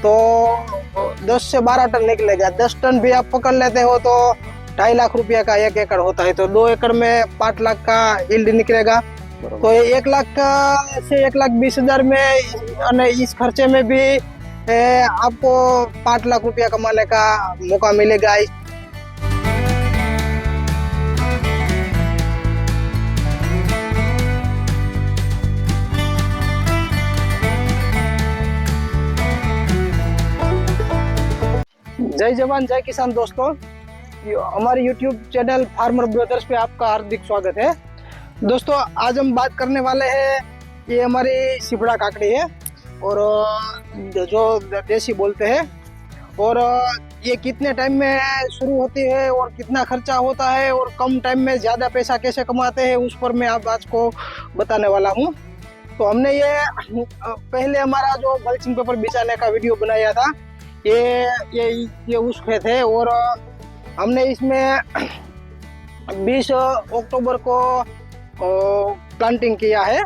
तो 10 से 12 टन निकलेगा। 10 टन भी आप पकड़ लेते हो तो 2.5 लाख रुपया का 1 एकड़ होता है, तो 2 एकड़ में 5 लाख का यील्ड निकलेगा। तो 1 लाख से 1,20,000 में इस खर्चे में भी आपको 5 लाख रुपया कमाने का मौका मिलेगा। जय जवान जय किसान दोस्तों, हमारे YouTube चैनल फार्मर ब्रदर्स पे आपका हार्दिक स्वागत है। दोस्तों आज हम बात करने वाले हैं, ये हमारी सिपड़ा काकड़ी है और जो देसी बोलते हैं, और ये कितने टाइम में शुरू होती है और कितना खर्चा होता है और कम टाइम में ज़्यादा पैसा कैसे कमाते हैं उस पर मैं आप आज को बताने वाला हूँ। तो हमने ये पहले हमारा जो मल्चिंग पेपर बिछाने का वीडियो बनाया था, ये उस खेत है और हमने इसमें 20 अक्टूबर को प्लांटिंग किया है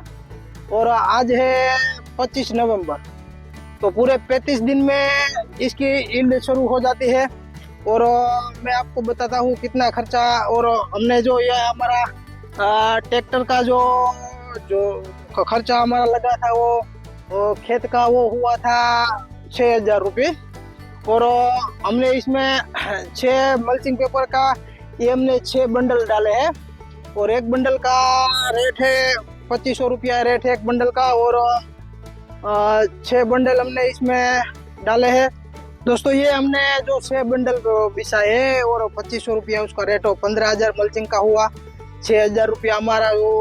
और आज है 25 नवंबर। तो पूरे 35 दिन में इसकी यील्ड शुरू हो जाती है और मैं आपको बताता हूँ कितना खर्चा। और हमने जो ये हमारा ट्रैक्टर का जो खर्चा हमारा लगा था वो खेत का वो हुआ था 6,000 रुपये। और हमने इसमें 6 मल्चिंग पेपर का ये हमने 6 बंडल डाले हैं और एक बंडल का रेट है 2500 रुपया रेट है एक बंडल का, और 6 बंडल हमने इसमें डाले हैं। दोस्तों ये हमने जो 6 बंडल बिछाए है और 2500 रुपया उसका रेट हो, 15,000 मल्चिंग का हुआ, 6,000 रुपया हमारा वो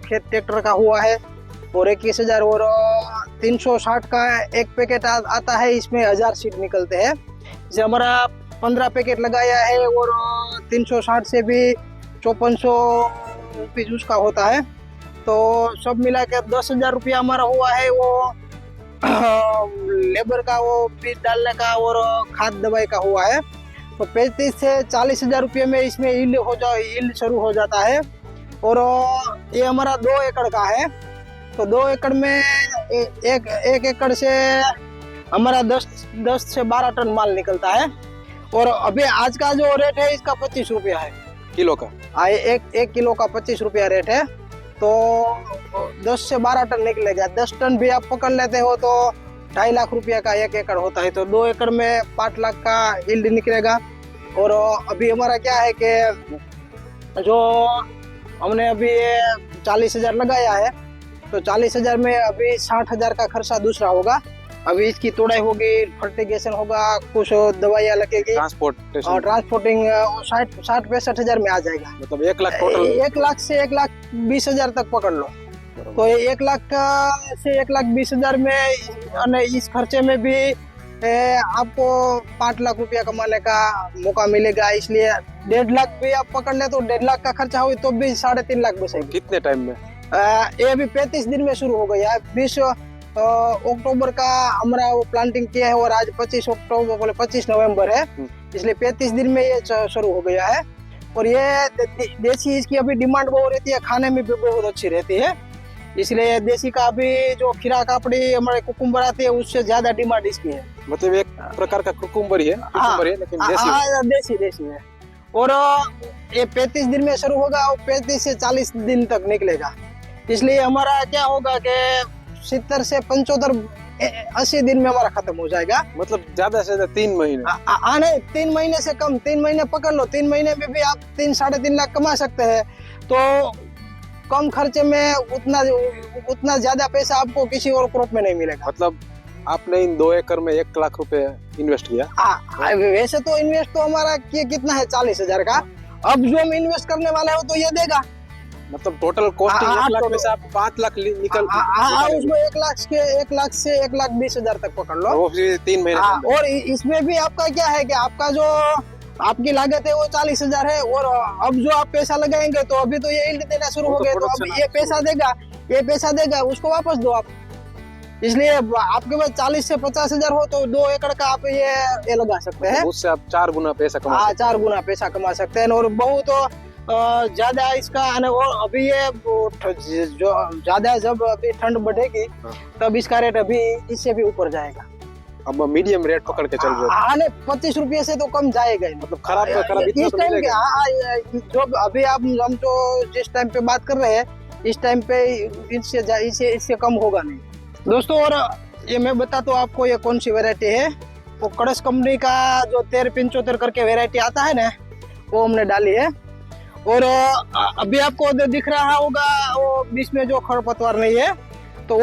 खेत ट्रैक्टर का हुआ है और 21,000 और 360 का एक पैकेट आता है, इसमें 1000 सीट निकलते हैं। जैसे हमारा 15 पैकेट लगाया है और 360 से भी 5400 रुपीज उसका होता है। तो सब मिला के 10,000 रुपया हमारा हुआ है वो लेबर का, वो बीज डालने का और खाद दवाई का हुआ है। तो 35 से 40,000 रुपये में इसमें यील्ड शुरू हो जाता है। और ये हमारा 2 एकड़ का है, तो 2 एकड़ में एक एकड़ से हमारा 10 से 12 टन माल निकलता है। और अभी आज का जो रेट है इसका 25 रुपया है किलो का। एक किलो का 25 रुपया रेट है। तो 10 से 12 टन निकलेगा। 10 टन भी आप पकड़ लेते हो तो 2.5 लाख रुपया का 1 एकड़ होता है, तो 2 एकड़ में 5 लाख का यील्ड निकलेगा। और अभी हमारा क्या है कि जो हमने अभी 40,000 लगाया है, तो 40,000 में अभी 60,000 का खर्चा दूसरा होगा। अभी इसकी तोड़ाई होगी, फर्टिगेशन होगा, कुछ दवाइयाँ लगेगी, ट्रांसपोर्टिंग 60-65,000 में आ जाएगा। मतलब 1 लाख टोटल। 1 लाख से 1,20,000 तक पकड़ लो। तो 1 लाख से 1,20,000 में इस खर्चे में भी आपको 5 लाख रुपया कमाने का मौका मिलेगा। इसलिए 1.5 लाख भी आप पकड़ ले तो 1.5 लाख का खर्चा हो तो भी 3.5 लाख बचेगी। कितने टाइम में? ये अभी 35 दिन में शुरू हो गया है। 20 अक्टूबर का हमारा वो प्लांटिंग किया है और आज 25 नवंबर है, इसलिए 35 दिन में ये शुरू हो गया है। और ये देसी इसकी अभी डिमांड बहुत रहती है, खाने में भी बहुत अच्छी रहती है, इसलिए देसी का अभी जो खीरा काकड़ी हमारे कुकुम्बर आती है उससे ज्यादा डिमांड इसकी है। मतलब एक प्रकार का कुकुम्बर ही है, लेकिन देसी है। और ये 35 दिन में शुरू होगा और 35 से 40 दिन तक निकलेगा। इसलिए हमारा क्या होगा कि 70 से 75-80 दिन में हमारा खत्म हो जाएगा। मतलब ज्यादा से ज्यादा 3 महीने। नहीं, 3 महीने से कम, 3 महीने पकड़ लो। 3 महीने में भी आप 3-3.5 लाख कमा सकते हैं। तो कम खर्चे में उतना ज्यादा पैसा आपको किसी और क्रॉप में नहीं मिलेगा। मतलब आपने इन 2 एकड़ में 1 लाख रुपए इन्वेस्ट किया? वैसे तो इन्वेस्ट तो हमारा कितना है 40,000 का। अब जो हम इन्वेस्ट करने वाले हो तो ये देगा। मतलब टोटल कॉस्टिंग 1 लाख में से आप 5 लाख निकल उसमें 1 लाख से 1,20,000 तक पकड़ लो, वो 3 महीने। और इसमें भी आपका क्या है कि आपका जो आपकी लागत है वो 40,000 है, और अब जो आप पैसा लगाएंगे तो अभी तो ये यील्ड देना शुरू हो गए, तो अब ये पैसा देगा उसको वापस दो आप। इसलिए आपके पास 40 से 50,000 हो तो 2 एकड़ का आप ये लगा सकते हैं, उससे आप 4 गुना पैसा कमा सकते हैं। 4 गुना पैसा कमा सकते हैं। और बहुत ज्यादा इसका, और अभी ये जो ज्यादा जब अभी ठंड बढ़ेगी तब इसका रेट अभी इससे भी ऊपर जाएगा। अब मीडियम रेट पकड़ के चल रहे हो, हाँ नहीं, 25 रुपये से तो कम जाएगा ही। मतलब खराब तो खराब इतना इस तो टाइम के, मिलेगा। हाँ जो अभी आप हम तो जिस टाइम पे बात कर रहे हैं, इस टाइम पे इससे कम होगा नहीं दोस्तों। और ये मैं बताता हूँ आपको, ये कौन सी वैरायटी है। वो कड़स कंपनी का जो 1375 करके वैरायटी आता है ना, वो हमने डाली है। और अभी आपको दिख रहा होगा वो बीच में जो खरपतवार नहीं है, तो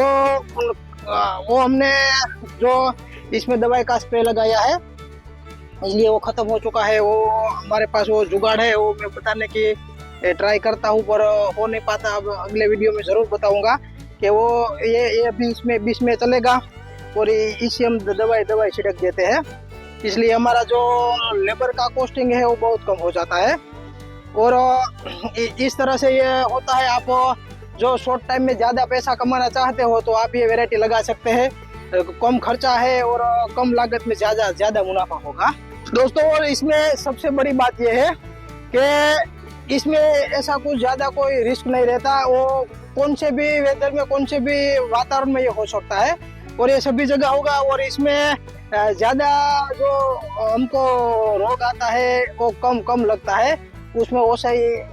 वो हमने जो इसमें दवाई का स्प्रे लगाया है, इसलिए वो खत्म हो चुका है। वो हमारे पास वो जुगाड़ है, वो मैं बताने की ट्राई करता हूँ पर हो नहीं पाता। अब अगले वीडियो में जरूर बताऊंगा कि वो ये अभी इसमें बीच में चलेगा और इससे हम दवाई छिड़क देते हैं, इसलिए हमारा जो लेबर का कॉस्टिंग है वो बहुत कम हो जाता है। और इस तरह से ये होता है। आप जो शॉर्ट टाइम में ज़्यादा पैसा कमाना चाहते हो तो आप ये वैरायटी लगा सकते हैं, कम खर्चा है और कम लागत में ज़्यादा मुनाफा होगा दोस्तों। और इसमें सबसे बड़ी बात ये है कि इसमें ऐसा कुछ ज़्यादा कोई रिस्क नहीं रहता। वो कौन से भी वेदर में, कौन से भी वातावरण में ये हो सकता है और ये सभी जगह होगा। और इसमें ज़्यादा जो हमको रोग आता है वो कम लगता है। उसमें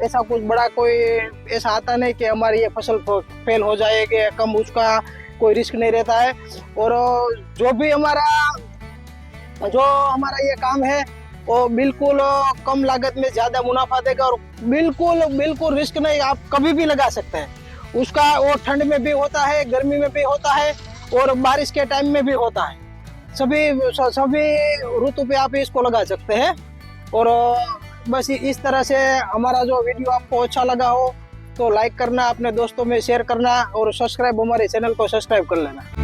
ऐसा कुछ बड़ा कोई ऐसा आता नहीं कि हमारी ये फसल फेल हो जाएगी, कम उसका कोई रिस्क नहीं रहता है। और जो हमारा ये काम है वो बिल्कुल कम लागत में ज़्यादा मुनाफा देगा और बिल्कुल रिस्क नहीं, आप कभी भी लगा सकते हैं उसका। वो ठंड में भी होता है, गर्मी में भी होता है और बारिश के टाइम में भी होता है। सभी ऋतु पे आप इसको लगा सकते हैं। और बस इस तरह से हमारा जो वीडियो आपको अच्छा लगा हो तो लाइक करना, अपने दोस्तों में शेयर करना और हमारे चैनल को सब्सक्राइब कर लेना।